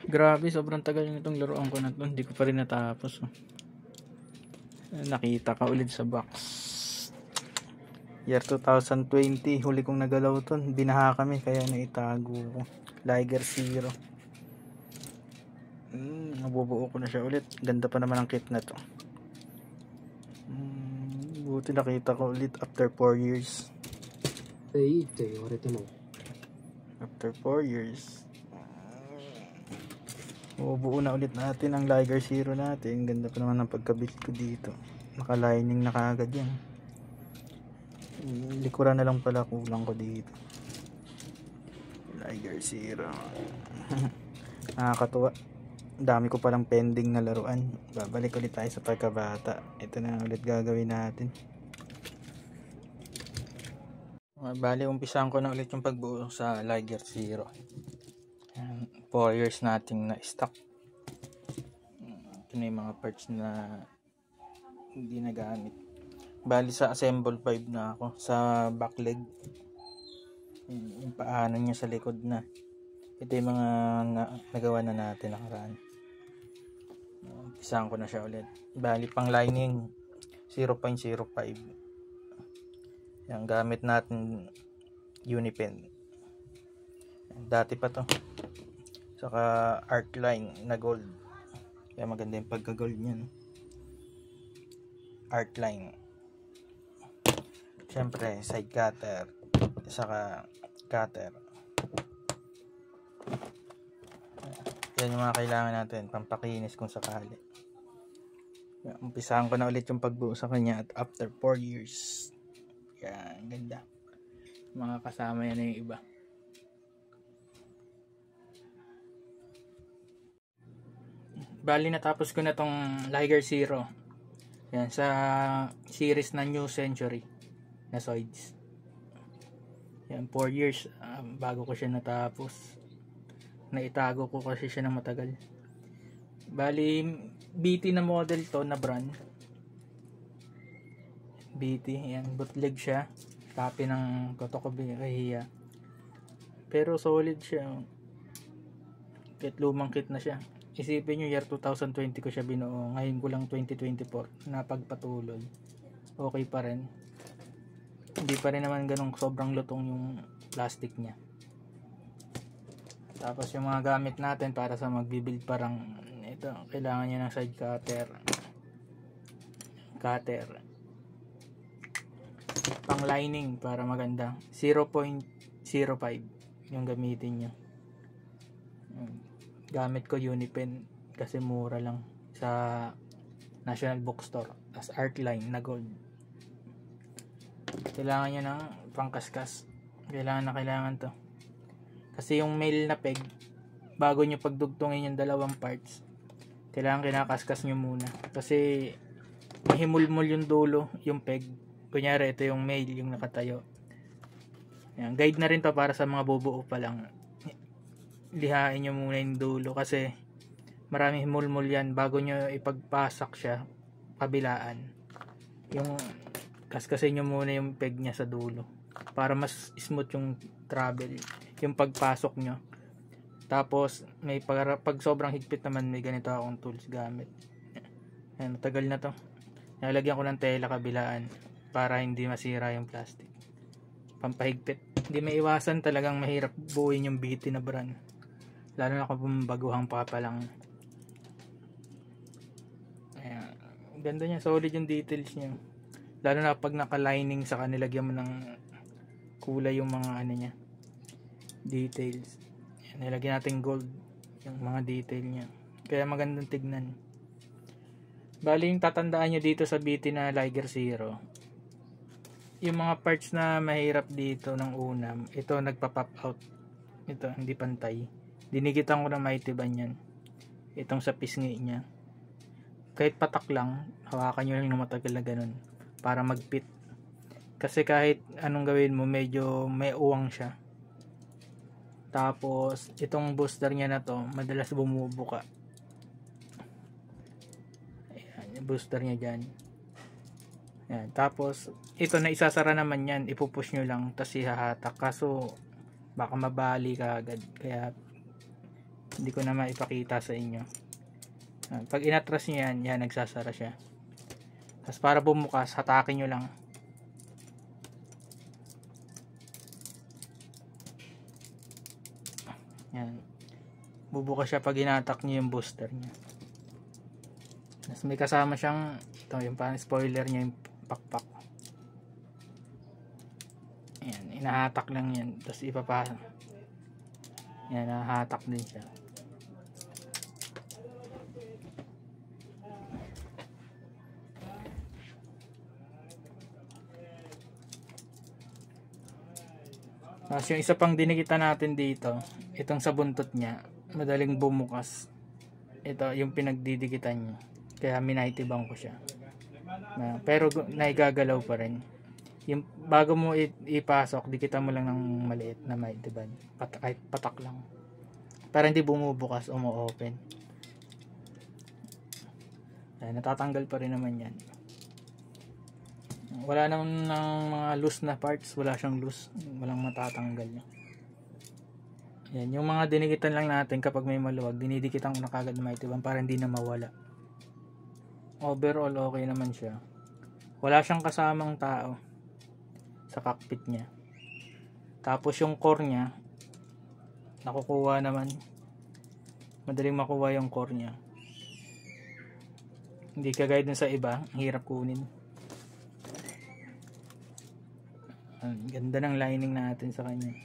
Grabe, sobrang tagal nitong laruan ko na to. Hindi ko pa rin natapos. Nakita ka ulit sa box. Year 2020, huli kong nagalaw to. Binaha kami, kaya naitago ko. Liger Zero. Nabubuo ko na siya ulit. Ganda pa naman ang kit na to. Buti nakita ko ulit after 4 years. After 4 years. Buo na ulit natin ang Liger Zero natin. Ganda pa naman ang pagkabit ko dito. Naka-lining na kaagad yan. Likuran na lang pala kulang ko dito. Liger Zero. Nakakatuwa. Dami ko palang pending na laruan. Babalik ulit tayo sa pagkabata. Ito na ulit gagawin natin. Bali, umpisahan ko na ulit yung pagbuo sa Liger Zero. 4 years nating na stock. Ito na yung mga parts na hindi nagamit. Bali, sa assemble 5 na ako. Sa back leg. Yung paano niya sa likod na. Ito yung mga nagawa na natin nakaraan. Umpisahan ko na siya ulit. Bali, pang lining 0.05. Yan, gamit natin Unipen. Dati pa to. Saka arc line na gold. Kaya maganda yung pagka-gold niyan. Arc line. Siyempre, side cutter. Saka cutter. Yan yung mga kailangan natin. Pampakinis kung sakali. Umpisahan ko na ulit yung pagbuo sa kanya at after 4 years. Yan, ganda. Mga kasama yan na yung iba. Bali, natapos ko na tong Liger Zero. Yan, sa series na New Century na Zoids. Yan, 4 years bago ko siya natapos. Naitago ko kasi siya ng matagal. Bali, BT na model to na brand. BT, yan, bootleg siya. Copy ng Kotokobe Kahiya. Pero solid siya. Kahit lumang kit na siya. Isipin nyo, year 2020 ko siya binuo. Ngayon ko lang 2024 napagpatuloy. Okay pa rin. Hindi pa rin naman ganun sobrang lutong yung plastic niya. Tapos yung mga gamit natin para sa magbibuild parang ito, kailangan nyo ng side cutter. Pang lining para maganda. 0.05 yung gamitin nyo. Gamit ko Unipen kasi mura lang sa National Bookstore. As art line na gold. Kailangan nyo ng pangkaskas. Kailangan to. Kasi yung male na peg, bago nyo pagdugtungin yung dalawang parts, kailangan kinakaskas nyo muna. Kasi mahimulmul yung dulo, yung peg. Kunyari, ito yung male, yung nakatayo. Yan, guide na rin to para sa mga bubuo pa lang. Lihain nyo muna yung dulo kasi maraming himulmul yan bago nyo ipagpasak siya kabilaan. Yung kaskasin nyo muna yung peg niya sa dulo para mas smooth yung travel, yung pagpasok nyo. Tapos may pag sobrang higpit naman, may ganito akong tools gamit. Ayan, matagal na to. Nalagyan ko ng tela kabilaan para hindi masira yung plastic. Pampahigpit. Hindi maiwasan, talagang mahirap buuin yung BT na brand. Lalo na kung baguhang pa lang. Ayan. Ganda niya, solid yung details niya. Lalo na pag naka-lining sa kanilagyan mo ng kulay yung mga ano niya. Details. Ayan, nilagyan natin gold yung mga detail niya. Kaya magandang tignan. Bali, yung tatandaan nyo dito sa BT na Liger Zero, yung mga parts na mahirap dito ng unam, ito nagpa-pop out. Ito, hindi pantay. Dinigitan ko na maitiban yan. Itong sa pisngi niya. Kahit patak lang, hawakan nyo lang ng matagal na ganun para magpit. Kasi kahit anong gawin mo, medyo may uwang siya. Tapos, itong booster niya na to, madalas bumubuka. Ayan, yung booster niya dyan. Ayan, tapos, ito na isasara naman yan. Ipupush nyo lang, tapos ihahatak. Kaso, baka mabali ka agad. Kaya, Hindi ko na maipakita sa inyo. Pag inatras nyo yan, nagsasara siya. Tapos para bumukas, hatakin nyo lang. Yan. Bubukas siya pag inatak nyo yung booster niya. Tapos may kasama siyang, ito yung parang spoiler niya, yung pakpak. Yan, inahatak lang yan. Tapos ipapasa. Yan, nahatak din siya. Tapos yung isa pang dinikitan natin dito, itong sa buntot niya, madaling bumukas. Ito yung pinagdidikitan niya. Kaya minaitibang ko siya. Pero naigagalaw pa rin. Yung bago mo ipasok, dikitan mo lang ng maliit na maitiban. Kahit patak lang. Para hindi bumubukas o mo-open. Natatanggal pa rin naman yan. Wala naman ng mga loose na parts, wala siyang loose, walang matatanggal niya. Yan, yung mga dinikitan lang natin kapag may maluwag, dinidikitan ko na kagad na maitiban para hindi na mawala. Overall okay naman siya. Wala siyang kasamang tao sa cockpit niya. Tapos yung core niya, nakukuha naman. Madaling makuha yung core niya. Hindi kagaya dun sa iba, hirap kunin. Ang ganda ng lining natin sa kanya.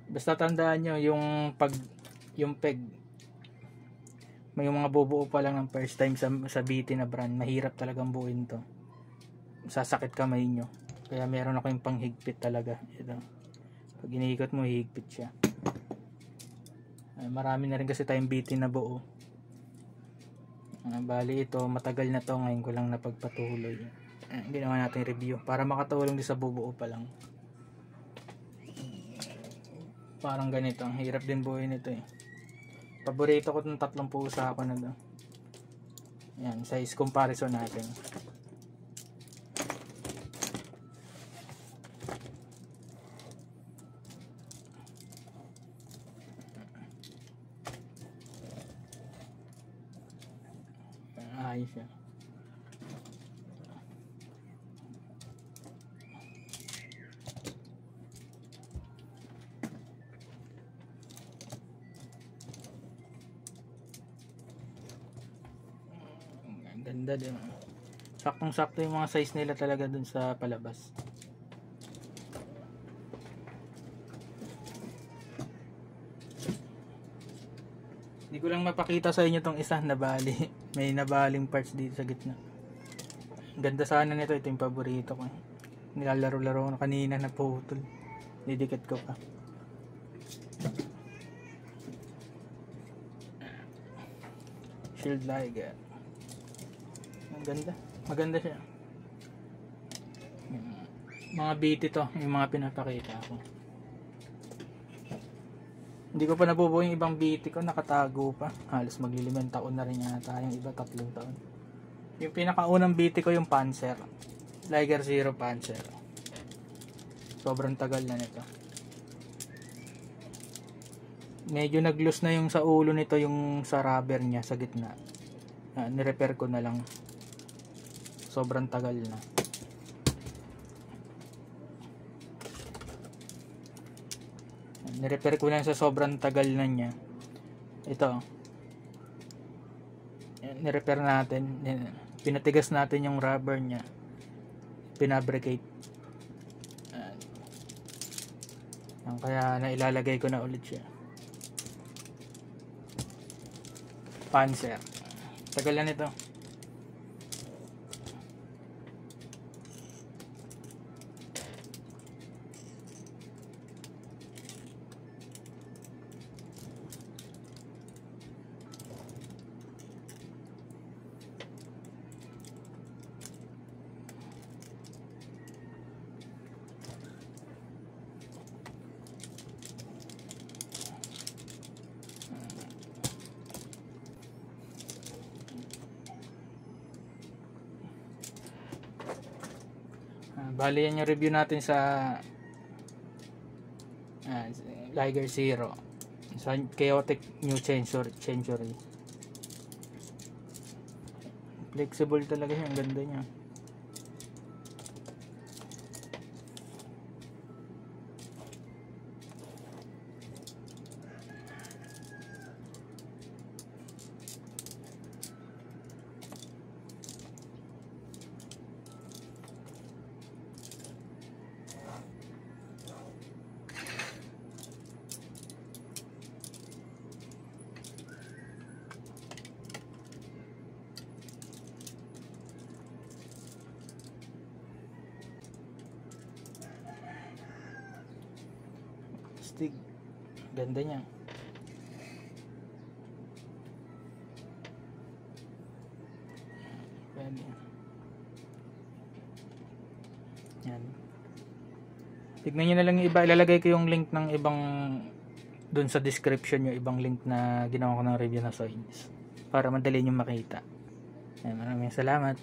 Basta tandaan nyo yung peg, may mga bubuo pa lang ng first time sa BT na brand, mahirap talagang buuin to. Sasakit kamay nyo. Kaya meron ako yung panghigpit talaga. Ito. Pag iniikot mo, higpit siya. Marami na rin kasi tayong BT na buo. Bali ito, matagal na to, ngayon ko lang napagpatuloy. Ginawa natin review para makatulong din sa bubuo pa lang. Parang ganito, ang hirap din buuin ito eh. Paborito ko itong 3 pusa ako na doon. Yan, size comparison natin. Ayos siya. Ganda din. Saktong sakto yung mga size nila talaga dun sa palabas. Hindi ko lang mapakita sa inyo tong isa na bali. May nabaling parts dito sa gitna. Ganda sana nito. Ito yung paborito ko. Nilalaro-laro ko kanina na putol. Didikit ko pa. Shield Liger. Ganda. Maganda siya. Mga BT to, yung mga pinapakita ko. Hindi ko pa nabubuo yung ibang BT ko, nakatago pa. Halos maglilimang taon na rin yata. Yung iba 3 taon. Yung pinakaunang BT ko yung Panzer. Liger Zero Panzer. Sobrang tagal na nito. Medyo nag-loose na yung sa ulo nito, yung sa rubber niya sa gitna. Nirepair ko na lang. Sobrang tagal na. Nirepair ko lang sa sobrang tagal na niya. Ito. Nirepair natin. Pinatigas natin yung rubber niya. Pinabricate. Kaya nailalagay ko na ulit siya. Panzer. Tagal na nito. Bali yan yung review natin sa Liger Zero. Sa Chaotic New Century. Flexible talaga siya, ang ganda niya. Stick, ganda niya. Pwede. Yan. Tignan nyo na lang yung iba. Ilalagay ko yung link ng ibang dun sa description, yung ibang link na ginawa ko ng review na Soins para madali nyo makita. Yan, maraming salamat.